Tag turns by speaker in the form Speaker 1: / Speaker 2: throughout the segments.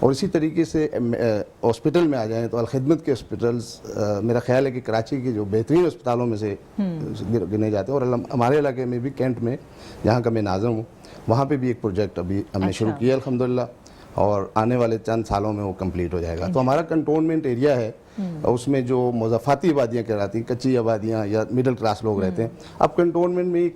Speaker 1: اور اسی طریقے سے ہاسپٹل میں آ جائیں تو الخدمت کے ہاسپٹلز میرا خیال ہے کہ کراچی کے جو بہترین اسپتالوں میں سے گنے جاتے ہیں. اور ہمارے علاقے میں بھی کینٹ میں جہاں کا میں ناظم ہوں وہاں پہ بھی ایک پروجیکٹ ابھی ہم نے شروع کیا الحمدللہ, اور آنے والے چند سالوں میں وہ کمپلیٹ ہو جائے گا. تو ہمارا کنٹونمنٹ ایریا ہے, اس میں جو مضافاتی آبادیاں کہلاتی ہیں, کچی آبادیاں یا مڈل کلاس لوگ رہتے ہیں. اب کنٹونمنٹ میں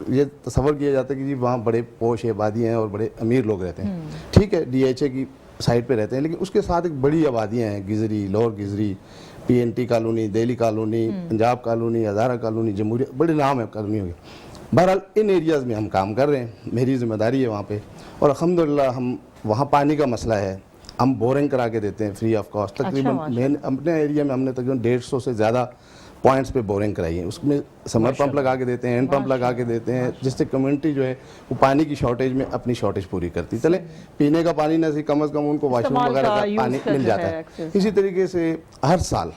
Speaker 1: یہ تصور کیا جاتا ہے کہ جی وہاں بڑے پوش آبادیاں ہیں اور بڑے امیر لوگ رہتے ہیں. ٹھیک ہے, ڈی ایچ اے کی سائڈ پہ رہتے ہیں, لیکن اس کے ساتھ ایک بڑی آبادیاں ہیں, Gizri, lower Gizri, P N T colony, Delhi colony, Punjab colony, Hazara colony, جمہوریہ, بڑے نام ہے کالونیوں کے. بہرحال ان ایریاز میں ہم کام کر رہے ہیں, میری ذمہ داری ہے وہاں پہ. اور الحمدللہ ہم وہاں پانی کا مسئلہ ہے, ہم بورنگ کرا کے دیتے ہیں فری آف کاسٹ. تقریباً اپنے ایریا میں ہم نے تقریباً 150 سے زیادہ پوائنٹس پہ بورنگ کرائی ہے. اس میں سمر پمپ لگا کے دیتے ہیں, ہینڈ پمپ لگا کے دیتے ہیں, جس سے کمیونٹی جو ہے وہ پانی کی شارٹیج میں اپنی شارٹیج پوری کرتی. چلیں پینے کا پانی نہ سی, کم از کم ان کو واش روم وغیرہ کا پانی مل جاتا ہے. اسی طریقے سے ہر سال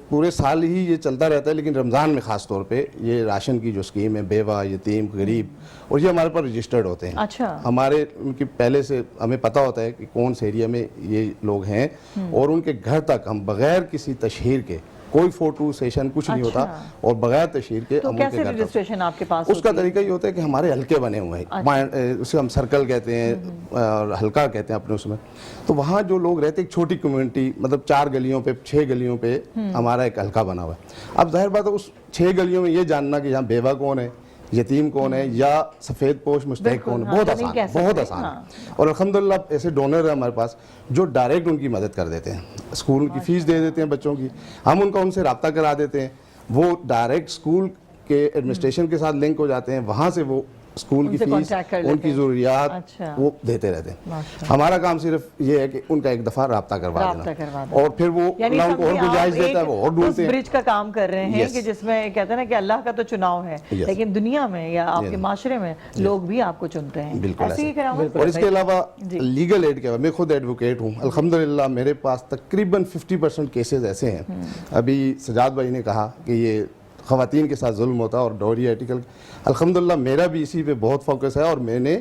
Speaker 1: پورے سال ہی یہ چلتا رہتا ہے, لیکن رمضان میں خاص طور پہ یہ راشن کی جو اسکیم ہے, بیوہ, یتیم, غریب, اور یہ ہمارے پر رجسٹرڈ ہوتے ہیں. ہمارے ان کی پہلے سے ہمیں پتہ ہوتا ہے کہ کون سے ایریا میں یہ لوگ ہیں, اور ان کے گھر تک ہم بغیر کسی تشہیر کے, کوئی فوٹو سیشن کچھ نہیں ہوتا, اور بغیر تشہیر کے ہم ان کے گھر
Speaker 2: رجسٹریشن آپ کے پاس
Speaker 1: اس کا طریقہ یہ ہوتا ہے کہ ہمارے حلقے بنے ہوئے ہیں, اسے ہم سرکل کہتے ہیں اور حلقہ کہتے ہیں اپنے اس میں. تو وہاں جو لوگ رہتے ہیں, ایک چھوٹی کمیونٹی, مطلب 4 گلیوں پہ 6 گلیوں پہ ہمارا ایک حلقہ بنا ہوا ہے. اب ظاہر بات ہے اس 6 گلیوں میں یہ جاننا کہ یہاں بیوہ کون ہے, یتیم کون ہے, یا سفید پوش مستحق کون ہے, بہت آسان ہے, بہت آسان ہے. اور الحمدللہ ایسے ڈونر ہیں ہمارے پاس جو ڈائریکٹ ان کی مدد کر دیتے ہیں, اسکول کی فیس دے دیتے ہیں بچوں کی, ہم ان سے رابطہ کرا دیتے ہیں, وہ ڈائریکٹ اسکول کے ایڈمنسٹریشن کے ساتھ لنک ہو جاتے ہیں, وہاں سے وہ اسکول کی فیس, ان کی ضروریات وہ دیتے رہتے ہیں. ہمارا کام صرف یہ ہے کہ ان کا ایک دفعہ رابطہ کروا دینا, اور پھر وہ اللہ ان کو اور گنجائش دیتا ہے, وہ اور ڈھونڈتے ہیں.
Speaker 2: برج کا کام کر رہے ہیں کہ جس میں کہتے ہیں نا کہ اللہ کا تو چناؤ ہے, لیکن دنیا میں یا آپ کے معاشرے میں لوگ بھی آپ کو چنتے ہیں.
Speaker 1: بالکل ایسے. اور اس کے علاوہ لیگل ایڈ کے, میں خود ایڈوکیٹ ہوں الحمدللہ. میرے پاس تقریباً 50% کیسز ایسے ہیں. ابھی سجاد بھائی نے کہا کہ یہ خواتین کے ساتھ ظلم ہوتا ہے اور ڈوری آرٹیکل, الحمدللہ میرا بھی اسی پہ بہت فوکس ہے, اور میں نے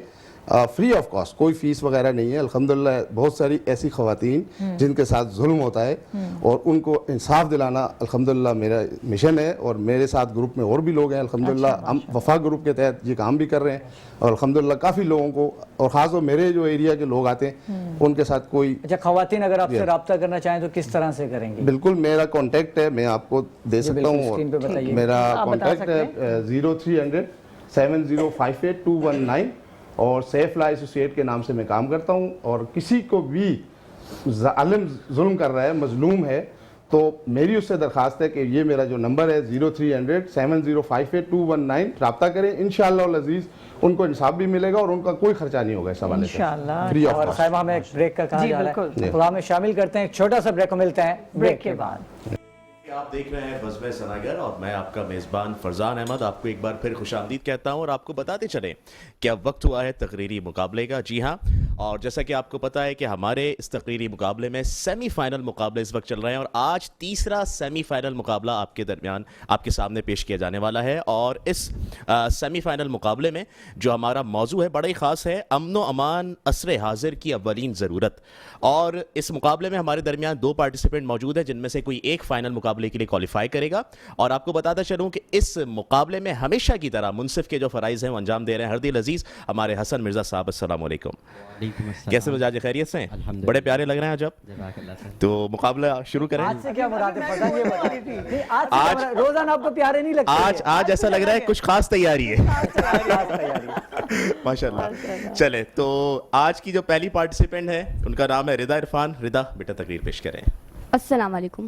Speaker 1: فری آف کاسٹ, کوئی فیس وغیرہ نہیں ہے الحمدللہ, بہت ساری ایسی خواتین جن کے ساتھ ظلم ہوتا ہے اور ان کو انصاف دلانا الحمدللہ میرا مشن ہے. اور میرے ساتھ گروپ میں اور بھی لوگ ہیں الحمدللہ, ہم وفا گروپ کے تحت یہ کام بھی کر رہے ہیں, اور الحمدللہ کافی لوگوں کو, اور خاص طور میرے جو ایریا کے لوگ آتے ہیں ان کے ساتھ کوئی.
Speaker 3: اچھا, خواتین اگر آپ سے رابطہ کرنا چاہیں تو کس طرح سے کریں گے؟
Speaker 1: بالکل, میرا کانٹیکٹ ہے, میں آپ کو دے سکتا ہوں, اور میرا کانٹیکٹ ہے 0300 7058219, اور سیف لا ایسوسیٹ کے نام سے میں کام کرتا ہوں. اور کسی کو بھی ظالم ظلم کر رہا ہے, مظلوم ہے, تو میری اس سے درخواست ہے کہ یہ میرا جو نمبر ہے 0300 7058219, رابطہ کریں. انشاءاللہ العزیز ان کو انصاف بھی ملے گا, اور ان کا کوئی خرچہ نہیں ہوگا اس حوالے سے.
Speaker 2: انشاءاللہ.
Speaker 3: اور خیمہ ہمیں ایک بریک کا کہا جا رہا ہے, پروگرام میں شامل کرتے ہیں, ایک چھوٹا سا بریک کو ملتے ہیں بریک کے بعد.
Speaker 4: آپ دیکھ رہے ہیں بزم سناگر, اور میں آپ کا میزبان فرزان احمد آپ کو ایک بار پھر خوش آمدید کہتا ہوں, اور آپ کو بتاتے چلیں کہ اب وقت ہوا ہے تقریری مقابلے کا. جی ہاں, اور جیسا کہ آپ کو پتا ہے کہ ہمارے اس تقریری مقابلے میں سیمی فائنل مقابلے اس وقت چل رہے ہیں, اور آج تیسرا سیمی فائنل مقابلہ آپ کے درمیان آپ کے سامنے پیش کیا جانے والا ہے. اور اس سیمی فائنل مقابلے میں جو ہمارا موضوع ہے بڑا ہی خاص ہے, امن و امان عصر حاضر کی اولین ضرورت. اور اس مقابلے میں ہمارے درمیان 2 پارٹیسپینٹ موجود ہیں, جن میں سے کوئی ایک فائنل مقابلے کے لیے کوالیفائی کرے گا. اور آپ کو بتاتا چلوں کہ اس مقابلے میں ہمیشہ کی طرح منصف کے جو فرائض ہیں وہ انجام دے رہے ہیں ہردل عزیز ہمارے حسن مرزا صاحب. السلام علیکم. کیسے مزاج, خیریت سے؟ بڑے پیارے لگ رہے ہیں آج آپ. تو مقابلہ شروع کریں.
Speaker 3: آج سے کیا مراد ہے؟ آج روزانہ آپ کو پیارے نہیں لگتے.
Speaker 4: آج ایسا لگ رہا ہے کچھ خاص تیاری ہے. ماشاءاللہ. چلے تو آج کی جو پہلی پارٹیسپینٹ ہے ان کا نام ہے رضا عرفان. رضا بیٹا تقریر پیش کریں.
Speaker 5: السلام علیکم.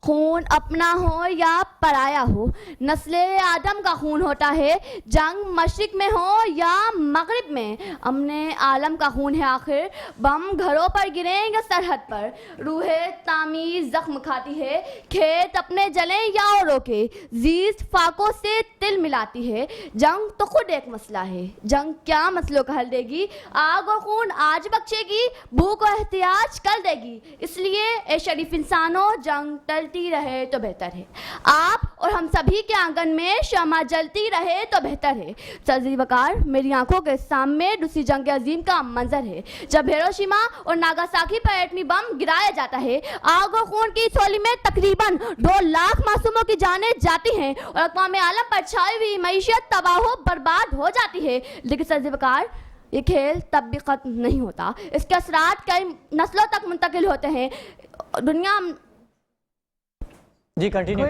Speaker 5: خون اپنا ہو یا پرایا ہو, نسل آدم کا خون ہوتا ہے, جنگ مشرق میں ہو یا مغرب میں. امن عالم کا خون ہے آخر, بم گھروں پر گریں یا سرحد پر. روح تعمیر زخم کھاتی ہے, کھیت اپنے جلیں یا اوروں کے. زیست فاقوں سے تل ملاتی ہے, جنگ تو خود ایک مسئلہ ہے. جنگ کیا مسئلوں کا حل دے گی, آگ اور خون آج بخشے گی, بھوک و احتیاج کل دے گی. اس لیے اے شریف انسانوں, جنگ ٹل بڑھتی رہے تو بہتر ہے. آپ اور ہم سبھی کے آنگن میں شمع جلتی رہے تو بہتر ہے. سرزی وقار میری آنکھوں کے سامنے دوسری جنگ عظیم کا منظر ہے جب ہیروشیما اور ناگاساکی پر ایٹمی بم گرایا جاتا ہے. آگ و خون کی اس ہولی میں تقریباً 2 لاکھ معصوموں کی جانیں جاتی ہیں اور اقوام عالم پر چھائی ہوئی معیشت تباہ و برباد ہو جاتی ہے. لیکن سرزی وقار یہ کھیل تب بھی ختم نہیں ہوتا. اس کے اثرات کئی نسلوں تک منتقل ہوتے ہیں. دنیا
Speaker 3: جی کنٹینیو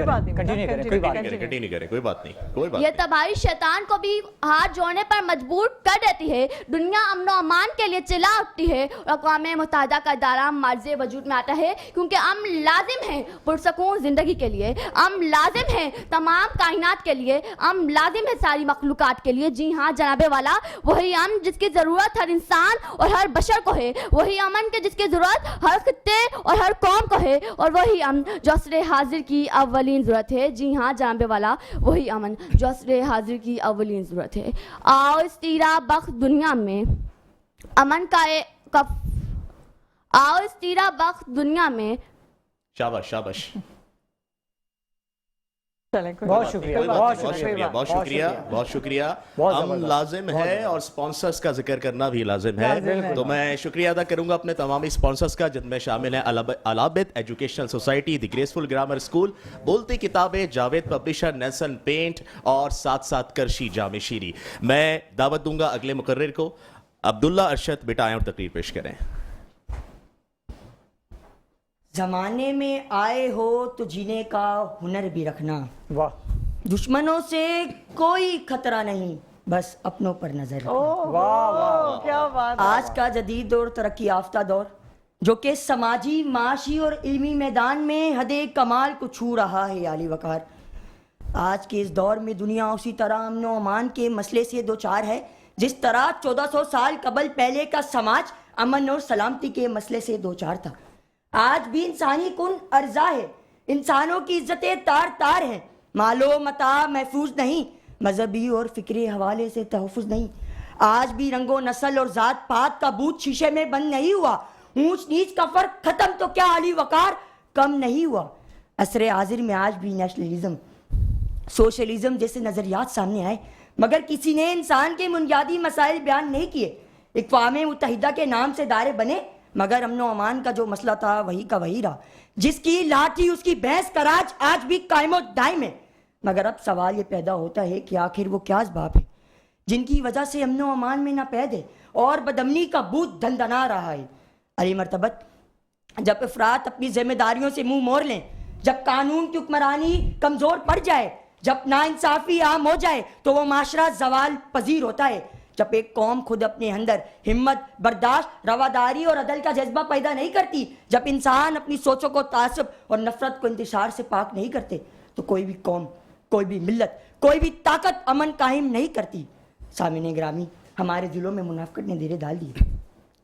Speaker 3: کریں کوئی بات نہیں.
Speaker 5: یہ تباہی شیطان کو بھی ہاتھ جوڑنے پر مجبور کر دیتی ہے. دنیا امن و امان کے لیے چلا اٹھتی ہے اور اقوام متحدہ کا ادارہ معرض وجود میں آتا ہے کیونکہ امن لازم ہے پرسکون زندگی کے لیے. امن لازم ہے تمام کائنات کے لیے. امن لازم ہے ساری مخلوقات کے لیے. جی ہاں جناب والا, وہی امن جس کی ضرورت ہر انسان اور ہر بشر کو ہے. وہی امن کے جس کی ضرورت ہر خطے اور ہر قوم کو ہے. اور وہی امن جو عصر حاضر کی اولین ضرورت ہے. جی ہاں جناب والا, وہی امن جو عصر حاضر کی اولین ضرورت ہے. آؤ اس تیرہ بخت دنیا میں امن کا آؤ اس تیرہ بخت دنیا میں.
Speaker 4: شاباش شاباش,
Speaker 3: بہت شکریہ
Speaker 4: بہت شکریہ. امن لازم ہے اور سپانسرز کا ذکر کرنا بھی لازم ہے. تو میں شکریہ ادا کروں گا اپنے تمامی سپانسرز کا جن میں شامل ہیں الابد ایجوکیشنل سوسائٹی, دی گریسفل گرامر اسکول, بولتی کتابیں, جاوید پبلشر, نیلسن پینٹ اور ساتھ ساتھ کرشی جامع شیری. میں دعوت دوں گا اگلے مقرر کو. عبداللہ ارشد بٹائیں اور تقریر پیش کریں.
Speaker 6: زمانے میں آئے ہو تو جینے کا ہنر بھی رکھنا.
Speaker 3: واہ,
Speaker 6: دشمنوں سے کوئی خطرہ نہیں, بس اپنوں پر نظر رکھنا.
Speaker 2: واہ کیا بات.
Speaker 6: آج کا جدید دور ترقی یافتہ دور جو کہ سماجی, معاشی اور علمی میدان میں حد کمال کو چھو رہا ہے. علی وقار, آج کے اس دور میں دنیا اسی طرح امن و امان کے مسئلے سے دوچار ہے جس طرح 1400 سال قبل پہلے کا سماج امن اور سلامتی کے مسئلے سے دوچار تھا. آج بھی انسانی کن ارزا ہے, انسانوں کی عزتیں تار تار ہیں, مال و متاع محفوظ نہیں, مذہبی اور فکری حوالے سے تحفظ نہیں. آج بھی رنگ و نسل اور ذات پات کا بوت شیشے میں بند نہیں ہوا. اونچ نیچ کا فرق ختم تو کیا علی وقار کم نہیں ہوا. عصر حاضر میں آج بھی نیشنلزم, سوشلزم جیسے نظریات سامنے آئے مگر کسی نے انسان کے بنیادی مسائل بیان نہیں کیے. اقوام متحدہ کے نام سے ادارے بنے مگر امن و امان کا جو مسئلہ تھا وہی کا وہی رہا. جس کی لاٹھی اس کی بھینس کا راج آج بھی قائم و دائم ہے. مگر اب سوال یہ پیدا ہوتا ہے کہ آخر وہ کیا اسباب ہے جن کی وجہ سے امن و امان میں ناپید ہے اور بدامنی کا بوت دھندنا رہا ہے. علی مرتبت, جب افراد اپنی ذمہ داریوں سے منہ موڑ لیں, جب قانون کی حکمرانی کمزور پڑ جائے, جب ناانصافی عام ہو جائے تو وہ معاشرہ زوال پذیر ہوتا ہے. جب ایک قوم خود اپنے اندر ہمت, برداشت, رواداری اور عدل کا جذبہ پیدا نہیں کرتی, جب انسان اپنی سوچوں کو تعصب اور نفرت کو انتشار سے پاک نہیں کرتے, تو کوئی بھی قوم, کوئی بھی ملت, کوئی بھی طاقت امن قائم نہیں کرتی. سامعین گرامی, ہمارے دلوں میں منافقت نے ڈیرے ڈال دی.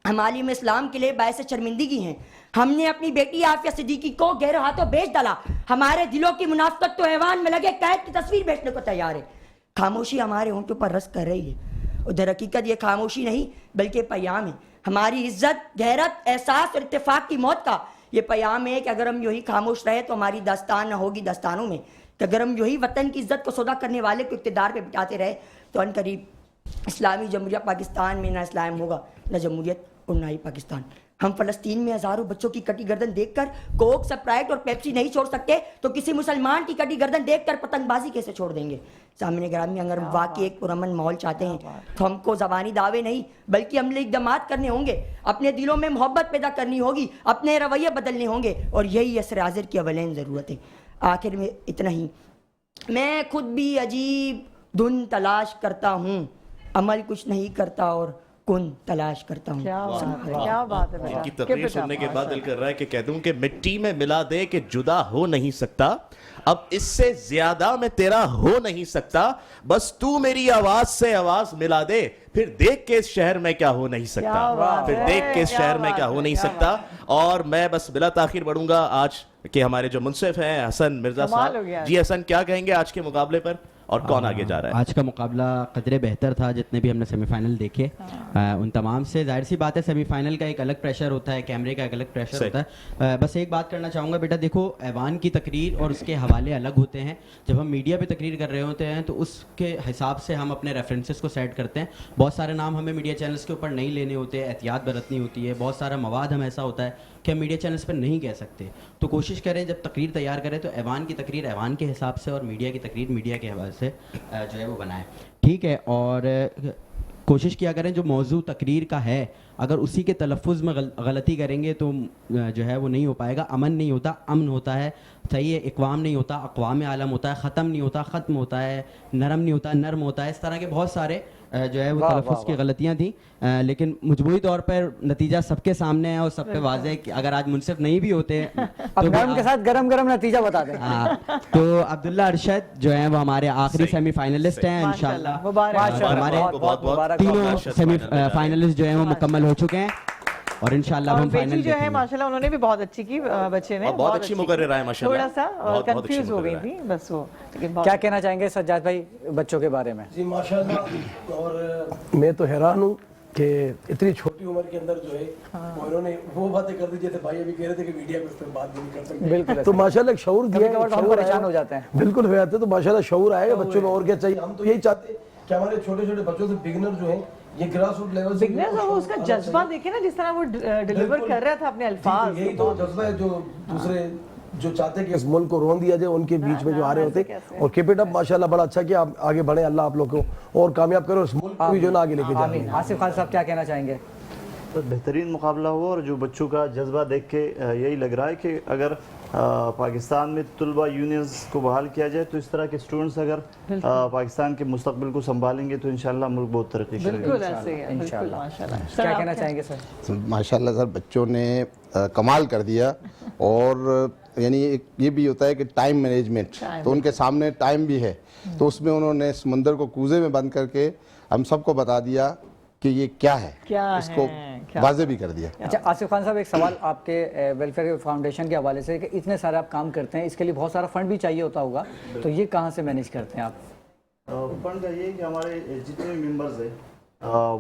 Speaker 6: ہم عالم اسلام کے لیے باعث شرمندگی ہیں. ہم نے اپنی بیٹی عافیہ صدیقی کو گہرے ہاتھوں بیچ ڈالا. ہمارے دلوں کی منافقت تو ایوان میں لگے قید کی تصویر بیچنے کو تیار ہے. خاموشی ہمارے ہونٹوں پر رس کر رہی ہے. اور در حقیقت یہ خاموشی نہیں بلکہ پیام ہے ہماری عزت, غیرت, احساس اور اتفاق کی موت کا. یہ پیام ہے کہ اگر ہم یہی خاموش رہے تو ہماری داستان نہ ہوگی داستانوں میں, کہ اگر ہم یہی وطن کی عزت کو سودا کرنے والے کو اقتدار پہ بٹھاتے رہے تو ان قریب اسلامی جمہوریہ پاکستان میں نہ اسلام ہوگا, نہ جمہوریت اور نہ ہی پاکستان. ہم فلسطین میں ہزاروں بچوں کی کٹی گردن دیکھ کر کوک, سپرائٹ اور پیپسی نہیں چھوڑ سکتے تو کسی مسلمان کی کٹی گردن دیکھ کر پتنگ بازی کیسے چھوڑ دیں گے. سامنے گرامی, اگر ہم واقعی ایک پرامن ماحول چاہتے ہیں تو ہم کو زبانی دعوے نہیں بلکہ عملی اقدامات کرنے ہوں گے. اپنے دلوں میں محبت پیدا کرنی ہوگی, اپنے رویے بدلنے ہوں گے, اور یہی عصر حاضر کی اولین ضرورت ہے. آخر میں اتنا ہی, میں خود بھی عجیب دھن تلاش کرتا ہوں, عمل کچھ نہیں کرتا اور کن تلاش کرتا ہوں.
Speaker 2: کیا بات ہے.
Speaker 4: ان کی تقریر سننے کے بعد دل کر رہا ہے کہ کہہ دوں کہ مٹی میں ملا دے کہ جدا ہو نہیں سکتا, اب اس سے زیادہ میں تیرا ہو نہیں سکتا, بس تو میری آواز سے آواز ملا دے, پھر دیکھ کے اس شہر میں کیا ہو نہیں سکتا, پھر دیکھ کے اس شہر میں کیا ہو نہیں سکتا. اور میں بس بلا تاخیر بڑھوں گا آج کہ ہمارے جو منصف ہیں حسن مرزا صاحب. جی حسن, کیا کہیں گے آج کے مقابلے پر؟ اور کون آگے جا رہا ہے؟
Speaker 7: آج کا مقابلہ قدرے بہتر تھا جتنے بھی ہم نے سیمی فائنل دیکھے ان تمام سے. ظاہر سی بات ہے سیمی فائنل کا ایک الگ پریشر ہوتا ہے, کیمرے کا ایک الگ پریشر ہوتا ہے. بس ایک بات کرنا چاہوں گا بیٹا, دیکھو ایوان کی تقریر اور اس کے حوالے الگ ہوتے ہیں. جب ہم میڈیا پہ تقریر کر رہے ہوتے ہیں تو اس کے حساب سے ہم اپنے ریفرنسز کو سیٹ کرتے ہیں. بہت سارے نام ہمیں میڈیا چینلز کے اوپر نہیں لینے ہوتے, احتیاط برتنی ہوتی ہے. بہت سارا مواد ہم ایسا ہوتا ہے کہ ہم میڈیا چینلز پہ نہیں کہہ سکتے. تو کوشش کریں جب تقریر تیار کریں تو ایوان کی تقریر ایوان کے حساب سے اور میڈیا کی تقریر میڈیا کے حوالے سے جو ہے وہ بنائیں, ٹھیک ہے. اور کوشش کیا کریں جو موضوع تقریر کا ہے اگر اسی کے تلفظ میں غلطی کریں گے تو جو ہے وہ نہیں ہو پائے گا. امن نہیں ہوتا, امن ہوتا ہے, صحیح ہے. اقوام نہیں ہوتا, اقوام عالم ہوتا ہے. ختم نہیں ہوتا, ختم ہوتا ہے. نرم نہیں ہوتا, نرم ہوتا ہے. اس طرح کے بہت سارے جو ہے وہ تلفظ کی غلطیاں تھیں, لیکن مجموعی طور پر نتیجہ سب کے سامنے ہے اور سب پہ واضح ہے کہ اگر آج منصف نہیں بھی ہوتے
Speaker 3: اب نرم کے ساتھ گرم گرم نتیجہ بتا دیں.
Speaker 7: تو عبداللہ ارشد جو ہیں وہ ہمارے آخری سیمی فائنلسٹ ہیں انشاءاللہ. ہمارے تینوں سیمی فائنلسٹ جو ہیں وہ مکمل ہو چکے ہیں اور انشاءاللہ ہم فائنل
Speaker 2: جو ہے ماشاءاللہ انہوں نے بھی بہت اچھی کی, بچے نے
Speaker 4: بہت اچھی مقررہ ہے ماشاءاللہ.
Speaker 2: تھوڑا سا کنفیوز ہو گئی تھی بس وہ.
Speaker 3: کیا کہنا چاہیں گے سجاد بھائی بچوں کے بارے میں؟
Speaker 8: جی ماشاءاللہ, اور میں تو حیران ہوں کہ اتنی چھوٹی عمر کے اندر جو ہے انہوں نے وہ باتیں کر دی جیسے بھائی ابھی کہہ رہے تھے کہ میڈیا پہ اس پہ بات نہیں کر سکتے. بالکل, تو ماشاءاللہ ایک شعور دیا ہے,
Speaker 3: ہم پریشان ہو جاتے ہیں.
Speaker 8: بالکل ہو جاتے ہیں. تو ماشاءاللہ شعور آئے گا بچوں میں, اور کیا چاہیے. ہم تو یہی چاہتے ہیں کہ ہمارے چھوٹے چھوٹے بچوں سے بگنر جو ہیں یہ گراس روٹ لیول سے
Speaker 2: بگنرز, اور اس کا جذبہ دیکھیں نا جس طرح وہ ڈیلیور کر رہا تھا اپنے الفاظ.
Speaker 8: یہی تو جذبہ ہے جو دوسرے جو چاہتے ہیں کہ اس ملک کو رون دیا جائے ان کے بیچ میں جو آ رہے ہوتے ہیں. اور کیپ اٹ اپ ماشاءاللہ, بڑا اچھا کیا, آپ آگے بڑھیں, اللہ آپ لوگ کو اور کامیاب کرو, اس ملک کو بھی جو نا آگے لے کے جائیں.
Speaker 3: آصف خان صاحب کیا کہنا چاہیں گے؟
Speaker 9: بہترین مقابلہ ہوا اور جو بچوں کا جذبہ دیکھ کے یہی لگ رہا ہے کہ اگر پاکستان میں طلبہ یونینز کو بحال کیا جائے تو اس طرح کے اسٹوڈنٹس اگر پاکستان کے مستقبل کو سنبھالیں گے تو انشاءاللہ ملک بہت ترقی کرے گا.
Speaker 2: بالکل ایسے ہے, بالکل ماشاءاللہ.
Speaker 3: کیا کہنا چاہیں گے سر؟
Speaker 1: ماشاءاللہ سر بچوں نے کمال کر دیا. اور یعنی یہ بھی ہوتا ہے کہ ٹائم مینجمنٹ, تو ان کے سامنے ٹائم بھی ہے, تو اس میں انہوں نے سمندر کو کوزے میں بند کر کے ہم سب کو بتا دیا کہ یہ کیا ہے, اس کو واضح بھی کر دیا.
Speaker 3: اچھا آصف خان صاحب, ایک سوال آپ کے ویلفیئر فاؤنڈیشن کے حوالے سے کہ اتنے سارے آپ کام کرتے ہیں, اس کے لیے بہت سارا فنڈ بھی چاہیے ہوتا ہوگا, تو یہ کہاں سے مینیج کرتے ہیں آپ؟
Speaker 9: فنڈ کا یہ کہ ہمارے جتنے ممبرز ہیں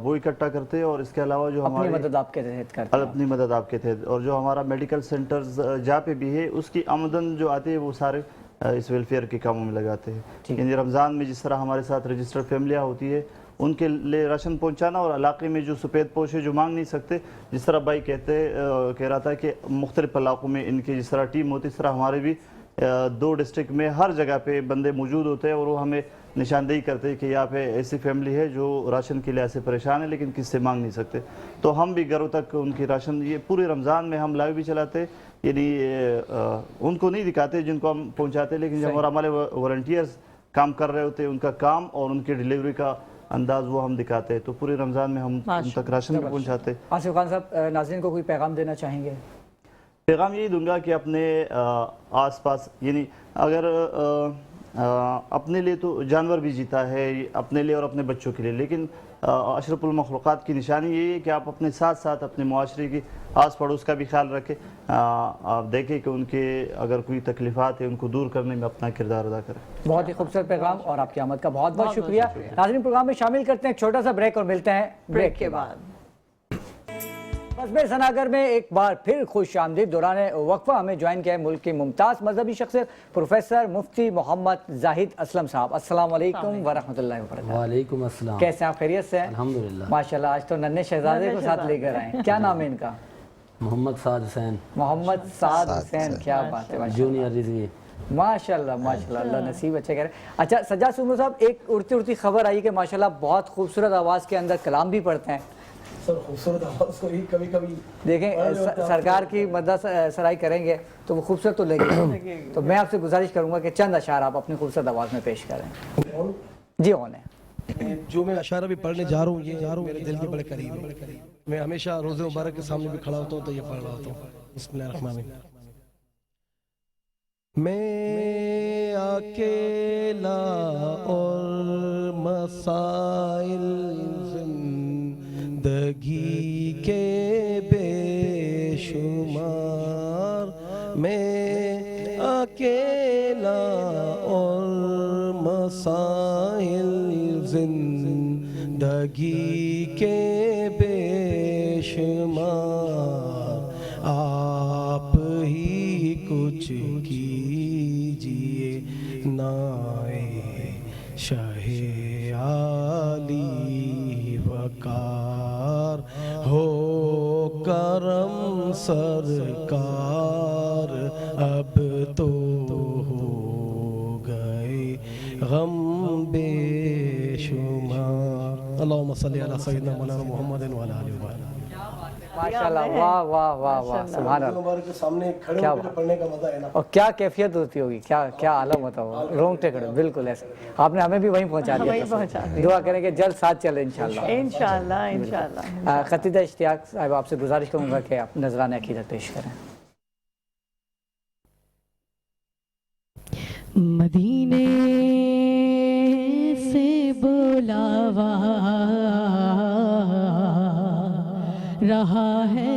Speaker 9: وہ اکٹھا کرتے ہیں, اور اس کے علاوہ جو
Speaker 3: اپنی
Speaker 9: ہماری
Speaker 3: مدد آپ کے تحت کرتے ہیں.
Speaker 9: اپنی مدد آپ کے تحت, اور جو ہمارا میڈیکل سینٹرز جہاں پہ بھی ہے اس کی آمدن جو آتی ہے وہ سارے اس ویلفیئر کے کاموں میں لگاتے ہیں. یعنی رمضان میں جس طرح ہمارے ساتھ رجسٹرڈ فیملیاں ہوتی ہے ان کے لیے راشن پہنچانا, اور علاقے میں جو سفید پوش ہے جو مانگ نہیں سکتے, جس طرح بھائی کہہ رہا تھا کہ مختلف علاقوں میں ان کی جس طرح ٹیم ہوتی ہے, اس طرح ہمارے بھی 2 ڈسٹرکٹ میں ہر جگہ پہ بندے موجود ہوتے ہیں اور وہ ہمیں نشاندہی کرتے ہیں کہ یہاں پہ ایسی فیملی ہے جو راشن کے لیے ایسے پریشان ہے لیکن کس سے مانگ نہیں سکتے. تو ہم بھی گھروں تک ان کی راشن, یہ پورے رمضان میں ہم لائیو بھی چلاتے, یعنی ان کو نہیں دکھاتے جن کو ہم پہنچاتے, لیکن جب ہمارے والنٹیئرز کام کر رہے ہوتے ہیں ان کا کام اور ان کی ڈیلیوری کا انداز وہ ہم دکھاتے ہیں. تو پورے رمضان میں ہم ان تک راشن بھی پہنچاتے.
Speaker 3: آصف خان صاحب, ناظرین کو کوئی پیغام دینا چاہیں گے؟
Speaker 9: پیغام یہی دوں گا کہ اپنے آس پاس, یعنی اگر اپنے لیے تو جانور بھی جیتا ہے, اپنے لیے اور اپنے بچوں کے لیے, لیکن اشرف المخلوقات کی نشانی یہی ہے کہ آپ اپنے ساتھ ساتھ اپنے معاشرے کی آس پڑوس کا بھی خیال رکھیں. آپ دیکھیں کہ ان کے اگر کوئی تکلیفات ہیں ان کو دور کرنے میں اپنا کردار ادا کریں.
Speaker 3: بہت ہی خوبصورت پیغام, اور آپ کی آمد کا بہت بہت شکریہ. ناظرین پروگرام میں شامل کرتے ہیں ایک چھوٹا سا بریک اور ملتے ہیں بریک کے بعد. قصبے سناگر میں ایک بار پھر خوش آمدید. دوران وقفہ ہمیں جوائن کیا ہے ملک کی ممتاز مذہبی شخصیت پروفیسر مفتی محمد زاہد اسلم صاحب. السلام علیکم ورحمۃ اللہ وبرکاتہ.
Speaker 10: وعلیکم السلام.
Speaker 3: کیسے ہیں آپ؟ خیریت سے ہیں؟
Speaker 10: الحمدللہ.
Speaker 3: ماشاءاللہ, آج تو ننھے شہزادے کو ساتھ لے کر آئے. کیا نام ہے ان کا؟
Speaker 10: محمد سعد حسین.
Speaker 3: محمد سعد حسین, کیا بات ہے,
Speaker 10: جونیئر رضوی.
Speaker 3: ماشاءاللہ ماشاءاللہ, اللہ نصیب اچھے کرے. اچھا سجاد سمرو صاحب, ایک اڑتی اڑتی خبر آئی کہ ماشاءاللہ بہت خوبصورت آواز کے اندر کلام بھی پڑھتے ہیں.
Speaker 8: سر خوبصورت آواز کو ہی کبھی کبھی
Speaker 3: دیکھیں سرکار کی مدد سرائی کریں گے تو وہ خوبصورت تو لگے گا, تو میں آپ سے گزارش کروں گا کہ چند اشعار آپ اپنی خوبصورت آواز میں پیش کریں. جی ہونے
Speaker 8: جو میں اشعار بھی پڑھنے جا رہا ہوں یہ میرے دل کے بڑے قریب ہے. میں ہمیشہ روزے مبارک کے سامنے بھی کھڑا ہوتا ہوں تو یہ پڑھ رہا ہوتا ہوں. بسم اللہ الرحمن الرحیم. میں اکیلا اور مسائل زندگی کے بے شمار, میں اکیلا میلا اور مسائل زندگی کے بے شمار آپ ہی کچھ کیجئے نائے شاہ عالی وقار ہو کرم سرکار اب تو ہو گئے غم بے شمار اللہم صلی علی سیدنا مولانا محمد وعلی آلہ وسلم
Speaker 3: ماشاءاللہ، واہ واہ واہ واہ، سبحان اللہ،
Speaker 8: مبارک کے سامنے کھڑے ہو کے پڑھنے کا مزہ ہے نا،
Speaker 3: اور کیا کیفیت ہوتی ہوگی، کیا عالم ہوتا ہوگا، رونگٹے کھڑے، بالکل ایسا آپ نے ہمیں بھی وہیں پہنچا دیا، دعا کریں کہ جلد ساتھ چلے انشاءاللہ
Speaker 2: انشاءاللہ انشاءاللہ۔
Speaker 3: خطیدہ اشتیاق صاحب آپ سے گزارش کروں گا کہ آپ نذران عقیدت پیش کریں۔
Speaker 11: مدینے سے بلاوا رہا ہے،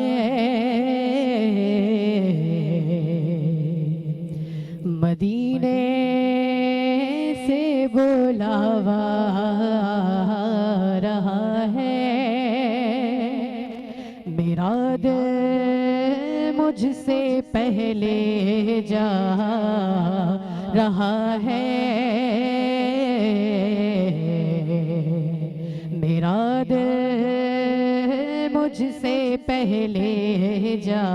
Speaker 11: مدینے سے بلاوا رہا ہے، میرا دل مجھ سے پہلے جا رہا ہے، میرا دل مجھ سے پہلے جا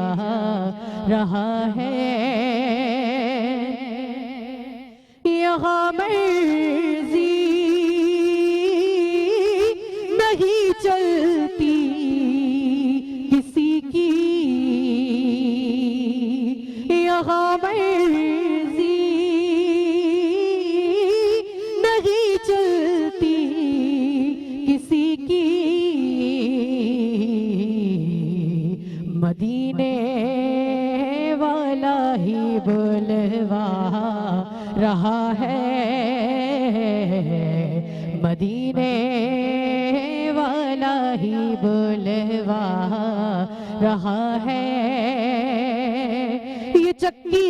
Speaker 11: رہا ہے، یہاں مرضی نہیں چلتی کسی کی، یہاں مرضی نہیں چلتی کسی کی، مدینے والا ہی بلوا رہا ہے، مدینے والا ہی بلوا رہا ہے، یہ چکی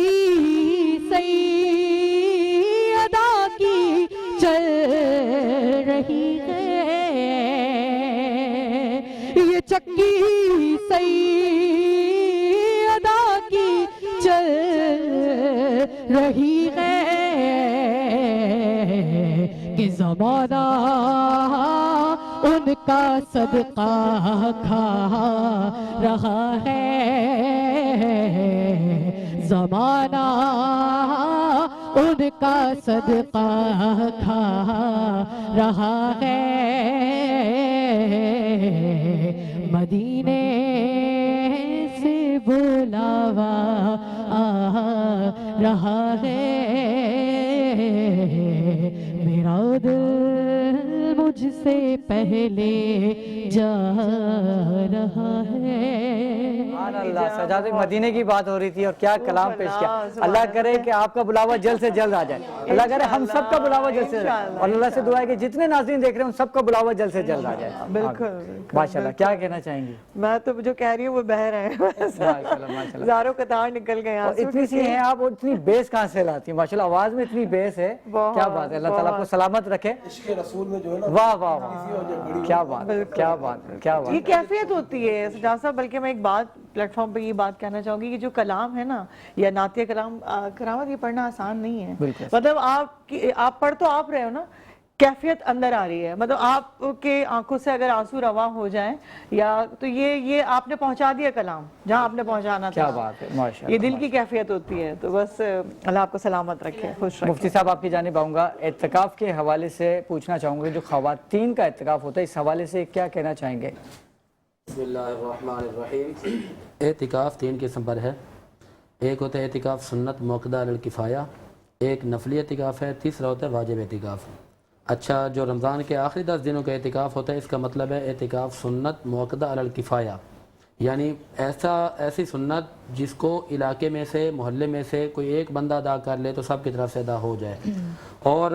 Speaker 11: سیدہ کی چل رہی ہے، یہ چکی سیدہ کی چل رہی ہے، کہ زمانہ ان کا صدقہ کھا رہا ہے، زمانہ ان کا صدقہ کھا رہا ہے، مدینے سے بلاوا آ رہا ہے، میرا دل مجھ سے پہلے جا رہا ہے۔
Speaker 3: سبحان اللہ، سجاد مدینے کی بات ہو رہی تھی اور کیا کلام پیش کیا، اللہ کرے کہ آپ کا بلاوا جلد سے جلد آ جائے، اللہ کرے ہم سب کا بلاوا جلد سے جلد، اور اللہ سے دعا ہے کہ جتنے ناظرین دیکھ رہے ہیں ان سب کا بلاوا جلد سے جلد آ جائے۔
Speaker 2: بالکل
Speaker 3: ماشاءاللہ، کیا کہنا چاہیں گی؟
Speaker 2: میں تو جو کہہ رہی ہوں وہ بہہ رہے ہیں، زاروں قطار نکل گئے،
Speaker 3: اتنی سی ہیں آپ، اتنی بیس کہاں سے لاتی ہیں؟ ماشاءاللہ آواز میں اتنی بیس ہے، کیا بات ہے، اللہ تعالیٰ کو سلامت رکھے،
Speaker 8: رسول میں جو ہے نا،
Speaker 3: واہ واہ واہ، کیا بات کیا بات کیا بات،
Speaker 2: یہ کیفیت ہوتی ہے سجاد صاحب۔ بلکہ میں ایک بات پلیٹ فارم پہ یہ بات کہنا چاہوں گی کہ جو کلام ہے نا یا نعتیہ کلام کرامت، یہ پڑھنا آسان نہیں ہے، مطلب آپ پڑھ تو آپ رہے ہو نا، کیفیت اندر آ رہی ہے، مطلب آپ کے آنکھوں سے اگر آنسو رواں ہو جائیں یا تو یہ آپ نے پہنچا دیا کلام جہاں آپ نے پہنچانا تھا،
Speaker 3: کیا بات ہے، ماشاءاللہ،
Speaker 2: یہ دل کی کیفیت ہوتی ہے۔ تو بس اللہ آپ کو سلامت رکھے، خوش رکھے۔
Speaker 3: مفتی صاحب آپ کی جانب آؤں گا، اعتکاف کے حوالے سے پوچھنا چاہوں گے، جو خواتین کا اعتکاف ہوتا ہے اس حوالے سے کیا کہنا چاہیں گے؟
Speaker 10: بسم اللہ الرحمن الرحیم۔ اعتکاف 3 قسم پر ہے، ایک ہوتا ہے اعتکاف سنت موقدہ علی الکفایہ، ایک نفلی اعتکاف ہے، تیسرا ہوتا ہے واجب اعتکاف۔ اچھا، جو رمضان کے آخری 10 دنوں کا اعتکاف ہوتا ہے، اس کا مطلب ہے اعتکاف سنت موقدہ علی الکفایہ، یعنی ایسی سنت جس کو علاقے میں سے، محلے میں سے کوئی ایک بندہ ادا کر لے تو سب کی طرف سے ادا ہو جائے۔ اور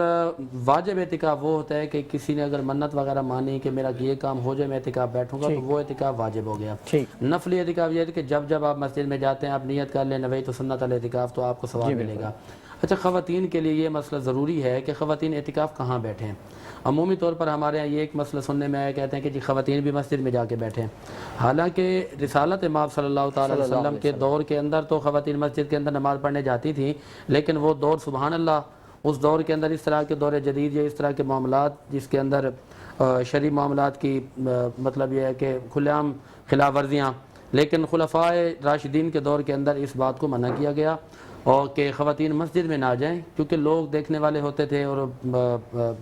Speaker 10: واجب اعتکاف وہ ہوتا ہے کہ کسی نے اگر منت وغیرہ مانی کہ میرا یہ کام ہو جائے میں اعتکاف بیٹھوں گا، تو وہ اعتکاف واجب ہو گیا۔ نفلی اعتکاف یہ ہے کہ جب آپ مسجد میں جاتے ہیں آپ نیت کر لیں نویت سنت الاعتکاف، تو آپ کو ثواب ملے گا۔ اچھا، خواتین کے لیے یہ مسئلہ ضروری ہے کہ خواتین اعتکاف کہاں بیٹھیں. عمومی طور پر ہمارے یہاں یہ ایک مسئلہ سننے میں آیا، کہتے ہیں کہ جی خواتین بھی مسجد میں جا کے بیٹھیں. حالانکہ رسالت امام صلی اللہ تعالی علیہ وسلم کے دور کے اندر تو خواتین مسجد کے اندر نماز پڑھنے جاتی تھیں، لیکن وہ دور سبحان اللہ، اس دور کے اندر اس طرح کے دور جدید یا اس طرح کے معاملات جس کے اندر شرعی معاملات کی مطلب یہ ہے کہ کھلے عام خلاف ورزیاں، لیکن خلفائے راشدین کے دور کے اندر اس بات کو منع کیا گیا اور کہ خواتین مسجد میں نہ جائیں کیونکہ لوگ دیکھنے والے ہوتے تھے اور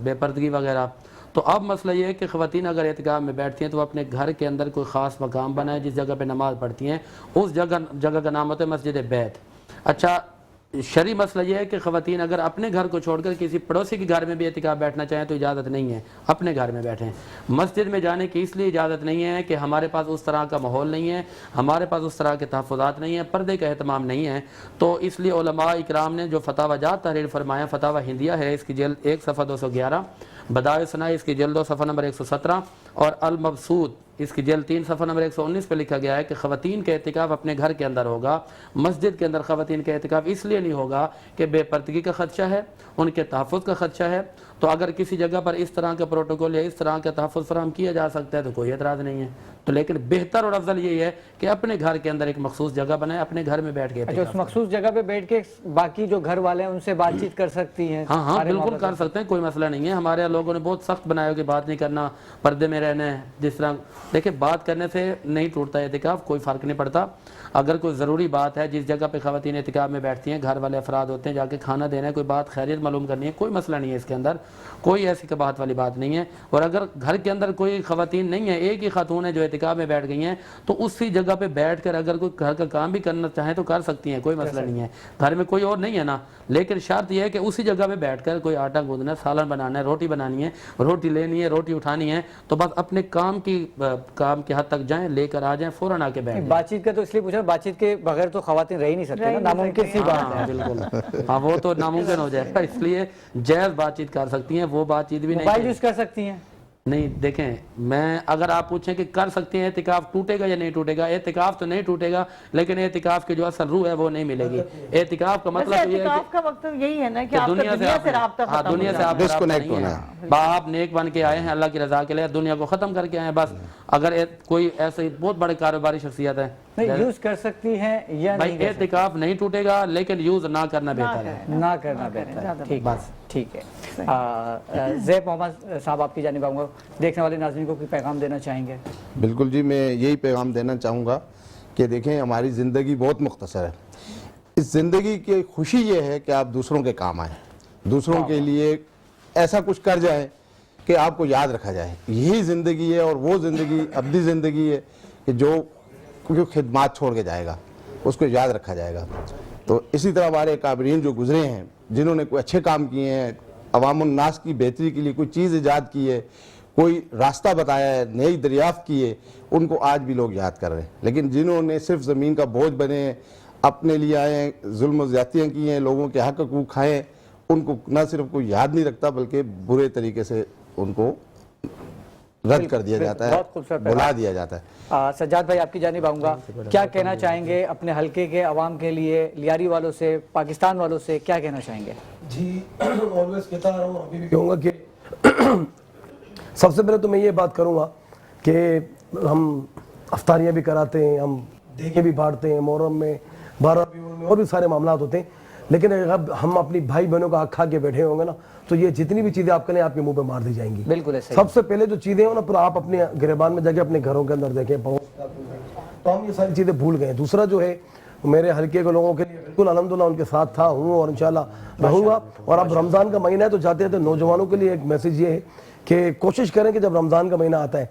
Speaker 10: بے پردگی وغیرہ. تو اب مسئلہ یہ ہے کہ خواتین اگر اعتکاف میں بیٹھتی ہیں تو وہ اپنے گھر کے اندر کوئی خاص مقام بنائیں جس جگہ پہ نماز پڑھتی ہیں، اس جگہ کا نام ہوتا ہے مسجد بیت. اچھا، شرعی مسئلہ یہ ہے کہ خواتین اگر اپنے گھر کو چھوڑ کر کسی پڑوسی کے گھر میں بھی اعتکاف بیٹھنا چاہیں تو اجازت نہیں ہے، اپنے گھر میں بیٹھیں. مسجد میں جانے کی اس لیے اجازت نہیں ہے کہ ہمارے پاس اس طرح کا ماحول نہیں ہے، ہمارے پاس اس طرح کے تحفظات نہیں ہیں، پردے کا اہتمام نہیں ہے. تو اس لیے علماء اکرام نے جو فتاوی جات تحریر فرمایا، فتاوی ہندیہ ہے، اس کی جلد 1 صفحہ 211، بدائع ثناء اس کی جلد 2 صفحہ نمبر 117 اور المبسوط اس کی جلد 3 صفحہ نمبر 119 پہ لکھا گیا ہے کہ خواتین کا اعتکاف اپنے گھر کے اندر ہوگا. مسجد کے اندر خواتین کا اعتکاف اس لیے نہیں ہوگا کہ بے پردگی کا خدشہ ہے، ان کے تحفظ کا خدشہ ہے. تو اگر کسی جگہ پر اس طرح کا پروٹوکول یا اس طرح کا تحفظ فراہم کیا جا سکتا ہے تو کوئی اعتراض نہیں ہے. تو لیکن بہتر اور افضل یہی ہے کہ اپنے گھر کے اندر ایک مخصوص جگہ بنائیں، اپنے گھر میں بیٹھ کے
Speaker 3: اچھا، اس مخصوص جگہ پہ بیٹھ کے باقی جو گھر والے ہیں ان سے بات چیت کر سکتی ہیں؟
Speaker 10: ہاں بالکل کر سکتے ہیں، کوئی مسئلہ نہیں ہے. ہمارے لوگوں نے بہت سخت بنایا کہ بات نہیں کرنا، پردے میں رہنا ہے. جس طرح دیکھیں بات کرنے سے نہیں ٹوٹتا اعتکاف، کوئی فرق نہیں پڑتا. اگر کوئی ضروری بات ہے جس جگہ پہ خواتین اعتکاف میں بیٹھتی ہیں، گھر والے افراد ہوتے ہیں، جا کے کھانا دینا ہے، کوئی بات خیریت معلوم کرنی ہے، کوئی مسئلہ نہیں ہے اس کے اندر، کوئی ایسی قباحت والی بات نہیں ہے. اور اگر گھر کے اندر کوئی خواتین نہیں ہے، ایک ہی خاتون ہے جو اعتکاف میں بیٹھ گئی ہیں، تو اسی جگہ پہ بیٹھ کر اگر کوئی گھر کا کام بھی کرنا چاہیں تو کر سکتی ہیں، کوئی مسئلہ نہیں ہے. گھر میں کوئی اور نہیں ہے نا، لیکن شرط یہ ہے کہ اسی جگہ پہ بیٹھ کر کوئی آٹا گوندنا ہے، سالن بنانا ہے، روٹی بنانی ہے، روٹی لینی ہے، روٹی اٹھانی ہے، تو بس اپنے کام کے حد تک جائیں، لے کر آ جائیں، فوراً آ کے بیٹھ جائیں.
Speaker 3: بات چیت کا تو اس لیے پوچھا، بات چیت کے بغیر تو خواتین رہ ہی نہیں سکتے، ناممکن سی بات ہے.
Speaker 10: بالکل، ہاں وہ تو ناممکن ہو جائے گا، اس لیے جائز بات چیت کر سکتی ہیں. وہ بات چیت بھی نہیں،
Speaker 3: موبائل یوز کر سکتی ہیں.
Speaker 10: نہیں دیکھیں، میں اگر آپ پوچھیں کہ کر سکتے ہیں اعتکاف ٹوٹے گا یا نہیں ٹوٹے گا، اعتکاف تو نہیں ٹوٹے گا، لیکن اعتکاف کی جو اصل روح ہے وہ نہیں ملے گی. اعتکاف کا مطلب یہ ہے
Speaker 2: اعتکاف کا مقصد یہی ہے نا کہ آپ کا دنیا سے رابطہ ختم،
Speaker 10: دنیا سے آپ ڈسکنیکٹ ہونا ہے. آپ نیک بن کے آئے ہیں اللہ کی رضا کے لیے، دنیا کو ختم کر کے آئے ہیں بس. اگر کوئی ایسے بہت بڑے کاروباری شخصیت ہے
Speaker 3: نہیں یوز کر سکتی ہیں یا
Speaker 10: بھائی، اعتکاف نہیں ٹوٹے گا لیکن یوز نہ کرنا بہتر ہے،
Speaker 3: نہ کرنا بہتر ہے. ٹھیک بس ٹھیک ہے. زیب محمد صاحب آپ کی جانب آؤں گا، دیکھنے والے ناظرین کو کوئی پیغام دینا چاہیں گے؟
Speaker 1: بالکل جی، میں یہی پیغام دینا چاہوں گا کہ دیکھیں ہماری زندگی بہت مختصر ہے. اس زندگی کی خوشی یہ ہے کہ آپ دوسروں کے کام آئیں، دوسروں کے لیے ایسا کچھ کر جائیں کہ آپ کو یاد رکھا جائے. یہی زندگی ہے، اور وہ زندگی ابدی زندگی ہے کہ جو خدمات چھوڑ کے جائے گا اس کو یاد رکھا جائے گا. تو اسی طرح ہمارے کابرین جو گزرے ہیں، جنہوں نے کوئی اچھے کام کیے ہیں، عوام الناس کی بہتری کے لیے کوئی چیز ایجاد کی ہے، کوئی راستہ بتایا ہے، نئی دریافت کی ہے، ان کو آج بھی لوگ یاد کر رہے ہیں. لیکن جنہوں نے صرف زمین کا بوجھ بنے ہیں، اپنے لیے آئے ہیں، ظلم و زیادتیاں کی ہیں، لوگوں کے حق حقوق کھائے، ان کو نہ صرف کوئی یاد نہیں رکھتا بلکہ برے طریقے سے ان کو رد کر دیا جاتا ہے، بلا دیا جاتا ہے.
Speaker 3: سجاد بھائی آپ کی جانب آؤں گا، کیا کہنا چاہیں گے اپنے حلقے کے عوام کے لیے، لیاری والوں سے، پاکستان والوں سے کیا کہنا چاہیں گے؟
Speaker 8: جی آلویز کہتا رہا ہوں، ابھی بھی کہوں گا کہ سب سے پہلے تو میں یہ بات کروں گا کہ ہم افطاریاں بھی کراتے ہیں، ہم دیگیں بھی بانٹتے ہیں، محرم میں، 12 ربیع میں اور بھی سارے معاملات ہوتے ہیں. لیکن اگر ہم اپنی بھائی بہنوں کا حق کھا کے بیٹھے ہوں گے نا تو یہ جتنی بھی چیزیں آپ کے لیں آپ کے منہ پہ مار دی جائیں گی.
Speaker 3: بالکل.
Speaker 8: سب سے پہلے جو چیزیں ہوں نا پھر آپ اپنے گریبان میں جا کے اپنے گھروں کے اندر دیکھیں، تو ہم یہ ساری چیزیں بھول گئے. دوسرا جو ہے میرے حلقے کے لوگوں کے لیے بالکل الحمدللہ ان کے ساتھ تھا، ہوں اور انشاءاللہ رہوں گا. اور اب رمضان کا مہینہ ہے تو چاہتے ہیں تو نوجوانوں کے لیے ایک میسیج یہ ہے کہ کوشش کریں کہ جب رمضان کا مہینہ آتا ہے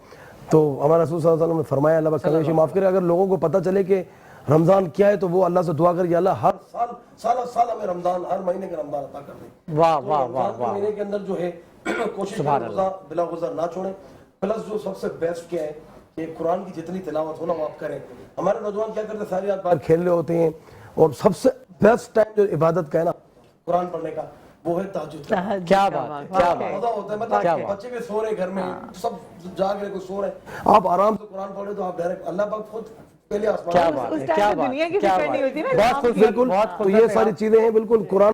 Speaker 8: تو ہمارا رسول صلی اللہ علیہ وسلم نے فرمایا، اللہ بخشے معاف کرے، اگر لوگوں کو پتہ چلے کہ رمضان کیا ہے تو وہ اللہ سے دعا کر یا اللہ ہر سال ہمیں رمضان، ہر مہینے کے رمضان عطا کر دیں.
Speaker 3: واہ واہ واہ
Speaker 8: واہ. مہینے کے اندر جو ہے کوشش کریں بلا گزر نہ چھوڑیں. پلس جو سب سے بیسٹ کیا ہے کہ قرآن کی جتنی تلاوت ہو نا وہ آپ کریں. ہمارے نوجوان کیا کرتے ہیں، ساری رات باہر کھیل رہے ہوتے ہیں، اور سب سے بیسٹ ٹائم جو عبادت کا ہے نا قرآن پڑھنے کا وہ ہے تہجد.
Speaker 3: کیا بات، کیا بات،
Speaker 8: مزہ ہوتا ہے. مطلب بچے بھی سو رہے گھر میں، سب جاگ رہے، کوئی سو رہے، آپ آرام سے قرآن پڑھ رہے تو آپ ڈائریکٹ اللہ پاک خود پہلے آسمان.
Speaker 3: کیا بات ہے، کیا بات،
Speaker 2: دنیا کی فکر نہیں ہوتی نا.
Speaker 8: بالکل. تو یہ ساری چیزیں ہیں بالکل قرآن